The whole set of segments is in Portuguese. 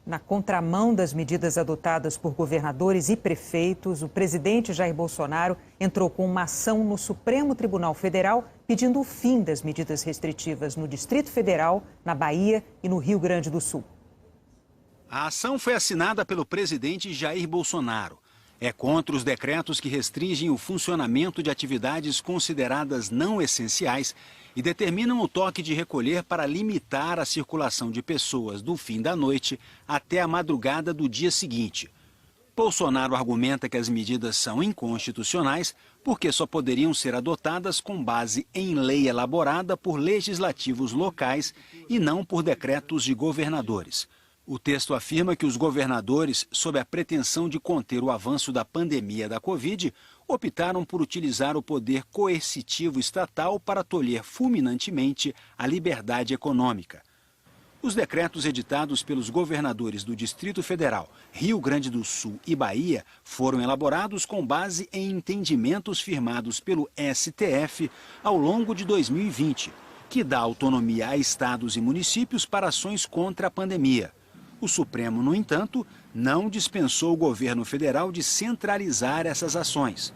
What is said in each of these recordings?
Na contramão das medidas adotadas por governadores e prefeitos, o presidente Jair Bolsonaro entrou com uma ação no Supremo Tribunal Federal pedindo o fim das medidas restritivas no Distrito Federal, na Bahia e no Rio Grande do Sul. A ação foi assinada pelo presidente Jair Bolsonaro. É contra os decretos que restringem o funcionamento de atividades consideradas não essenciais e determinam o toque de recolher para limitar a circulação de pessoas do fim da noite até a madrugada do dia seguinte. Bolsonaro argumenta que as medidas são inconstitucionais porque só poderiam ser adotadas com base em lei elaborada por legislativos locais e não por decretos de governadores. O texto afirma que os governadores, sob a pretensão de conter o avanço da pandemia da Covid, optaram por utilizar o poder coercitivo estatal para tolher fulminantemente a liberdade econômica. Os decretos editados pelos governadores do Distrito Federal, Rio Grande do Sul e Bahia foram elaborados com base em entendimentos firmados pelo STF ao longo de 2020, que dá autonomia a estados e municípios para ações contra a pandemia. O Supremo, no entanto, não dispensou o governo federal de centralizar essas ações.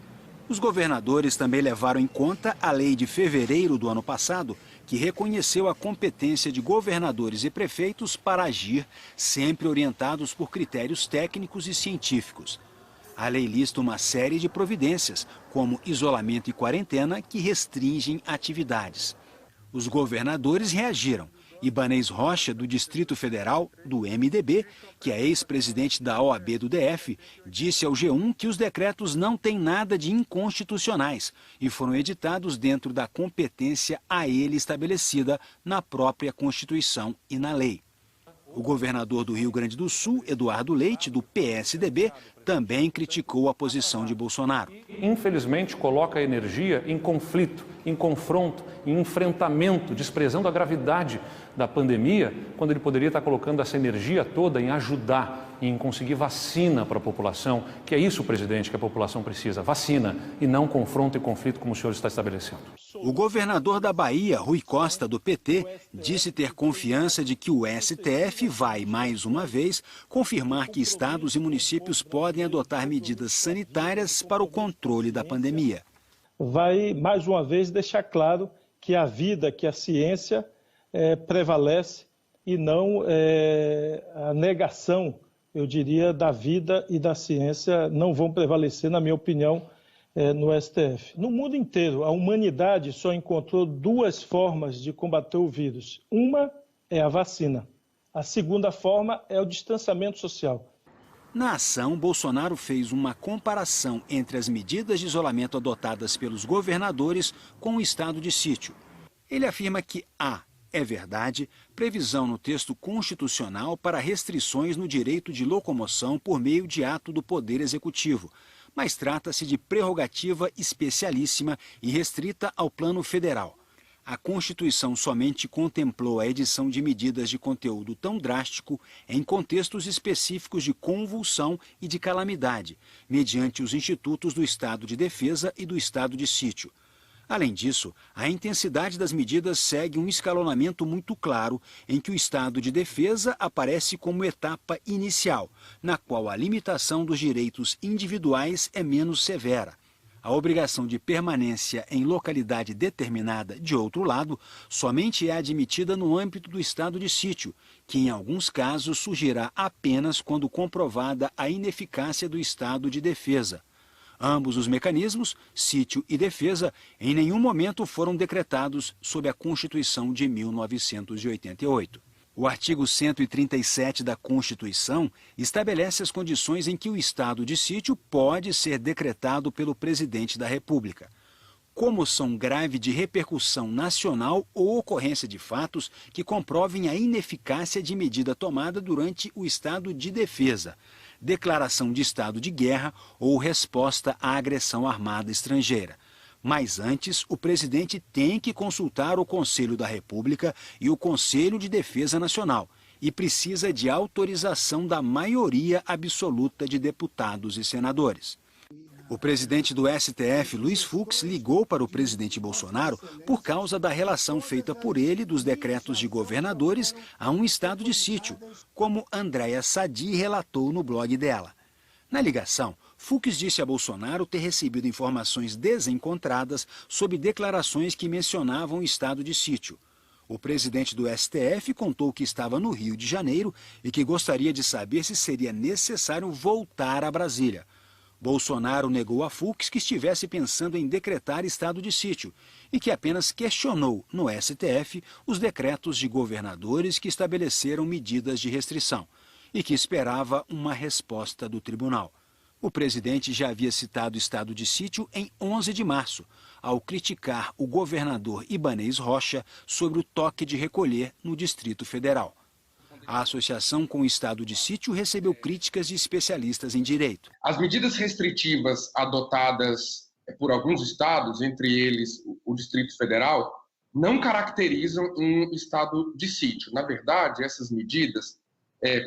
Os governadores também levaram em conta a lei de fevereiro do ano passado, que reconheceu a competência de governadores e prefeitos para agir, sempre orientados por critérios técnicos e científicos. A lei lista uma série de providências, como isolamento e quarentena, que restringem atividades. Os governadores reagiram. Ibanez Rocha, do Distrito Federal, do MDB, que é ex-presidente da OAB do DF, disse ao G1 que os decretos não têm nada de inconstitucionais e foram editados dentro da competência a ele estabelecida na própria Constituição e na lei. O governador do Rio Grande do Sul, Eduardo Leite, do PSDB, também criticou a posição de Bolsonaro. Infelizmente, coloca a energia em conflito, em confronto, em enfrentamento, desprezando a gravidade da pandemia, quando ele poderia estar colocando essa energia toda em ajudar, em conseguir vacina para a população, que é isso, presidente, que a população precisa, vacina, e não confronto e conflito como o senhor está estabelecendo. O governador da Bahia, Rui Costa, do PT, disse ter confiança de que o STF vai, mais uma vez, confirmar que estados e municípios podem adotar medidas sanitárias para o controle da pandemia. Vai, mais uma vez, deixar claro que a vida, que a ciência prevalece e não a negação, eu diria, da vida e da ciência não vão prevalecer, na minha opinião, no STF. No mundo inteiro, a humanidade só encontrou duas formas de combater o vírus. Uma é a vacina. A segunda forma é o distanciamento social. Na ação, Bolsonaro fez uma comparação entre as medidas de isolamento adotadas pelos governadores com o estado de sítio. Ele afirma que é verdade, previsão no texto constitucional para restrições no direito de locomoção por meio de ato do Poder Executivo, mas trata-se de prerrogativa especialíssima e restrita ao plano federal. A Constituição somente contemplou a edição de medidas de conteúdo tão drástico em contextos específicos de convulsão e de calamidade, mediante os institutos do estado de defesa e do estado de sítio. Além disso, a intensidade das medidas segue um escalonamento muito claro, em que o estado de defesa aparece como etapa inicial, na qual a limitação dos direitos individuais é menos severa. A obrigação de permanência em localidade determinada, de outro lado, somente é admitida no âmbito do estado de sítio, que em alguns casos surgirá apenas quando comprovada a ineficácia do estado de defesa. Ambos os mecanismos, sítio e defesa, em nenhum momento foram decretados sob a Constituição de 1988. O artigo 137 da Constituição estabelece as condições em que o estado de sítio pode ser decretado pelo presidente da República. Comoção grave de repercussão nacional ou ocorrência de fatos que comprovem a ineficácia de medida tomada durante o estado de defesa, declaração de estado de guerra ou resposta à agressão armada estrangeira. Mas antes, o presidente tem que consultar o Conselho da República e o Conselho de Defesa Nacional e precisa de autorização da maioria absoluta de deputados e senadores. O presidente do STF, Luiz Fux, ligou para o presidente Bolsonaro por causa da relação feita por ele dos decretos de governadores a um estado de sítio, como Andréa Sadi relatou no blog dela. Na ligação, Fux disse a Bolsonaro ter recebido informações desencontradas sobre declarações que mencionavam o estado de sítio. O presidente do STF contou que estava no Rio de Janeiro e que gostaria de saber se seria necessário voltar a Brasília. Bolsonaro negou a Fux que estivesse pensando em decretar estado de sítio e que apenas questionou no STF os decretos de governadores que estabeleceram medidas de restrição e que esperava uma resposta do tribunal. O presidente já havia citado estado de sítio em 11 de março, ao criticar o governador Ibanez Rocha sobre o toque de recolher no Distrito Federal. A associação com o estado de sítio recebeu críticas de especialistas em direito. As medidas restritivas adotadas por alguns estados, entre eles o Distrito Federal, não caracterizam um estado de sítio. Na verdade, essas medidas,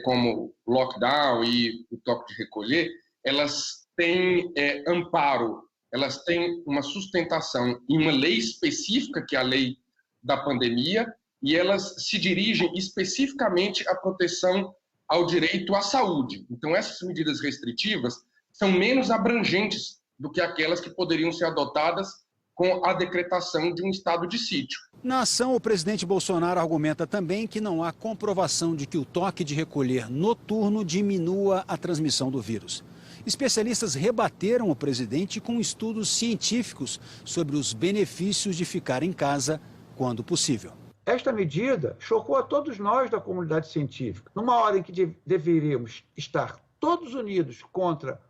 como lockdown e o toque de recolher, elas têm amparo, elas têm uma sustentação em uma lei específica, que é a lei da pandemia, e elas se dirigem especificamente à proteção ao direito à saúde. Então, essas medidas restritivas são menos abrangentes do que aquelas que poderiam ser adotadas com a decretação de um estado de sítio. Na ação, o presidente Bolsonaro argumenta também que não há comprovação de que o toque de recolher noturno diminua a transmissão do vírus. Especialistas rebateram o presidente com estudos científicos sobre os benefícios de ficar em casa quando possível. Esta medida chocou a todos nós da comunidade científica. Numa hora em que deveríamos estar todos unidos contra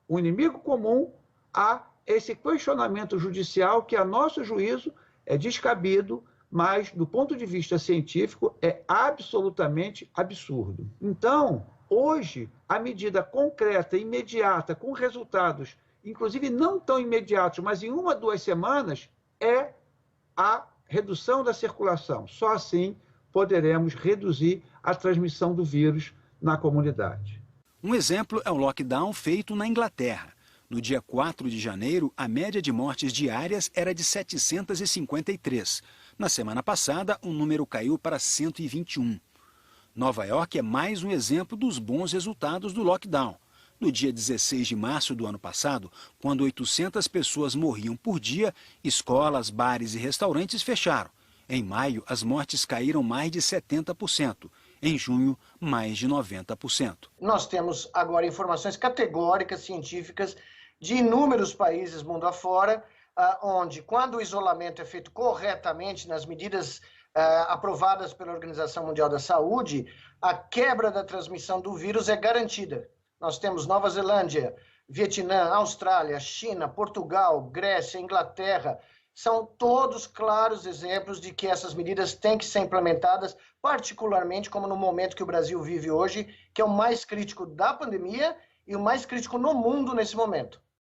o inimigo comum, há esse questionamento judicial que, a nosso juízo, é descabido, mas, do ponto de vista científico, é absolutamente absurdo. Então, hoje, a medida concreta, imediata, com resultados, inclusive não tão imediatos, mas em 1 a 2 semanas, é a redução da circulação. Só assim poderemos reduzir a transmissão do vírus na comunidade. Um exemplo é o lockdown feito na Inglaterra. No dia 4 de janeiro, a média de mortes diárias era de 753. Na semana passada, o número caiu para 121. Nova York é mais um exemplo dos bons resultados do lockdown. No dia 16 de março do ano passado, quando 800 pessoas morriam por dia, escolas, bares e restaurantes fecharam. Em maio, as mortes caíram mais de 70%. Em junho, mais de 90%. Nós temos agora informações categóricas, científicas, de inúmeros países mundo afora, onde, quando o isolamento é feito corretamente, nas medidas aprovadas pela Organização Mundial da Saúde, a quebra da transmissão do vírus é garantida. Nós temos Nova Zelândia, Vietnã, Austrália, China, Portugal, Grécia, Inglaterra. São todos claros exemplos de que essas medidas têm que ser implementadas, particularmente como no momento que o Brasil vive hoje, que é o mais crítico da pandemia e o mais crítico no mundo nesse momento.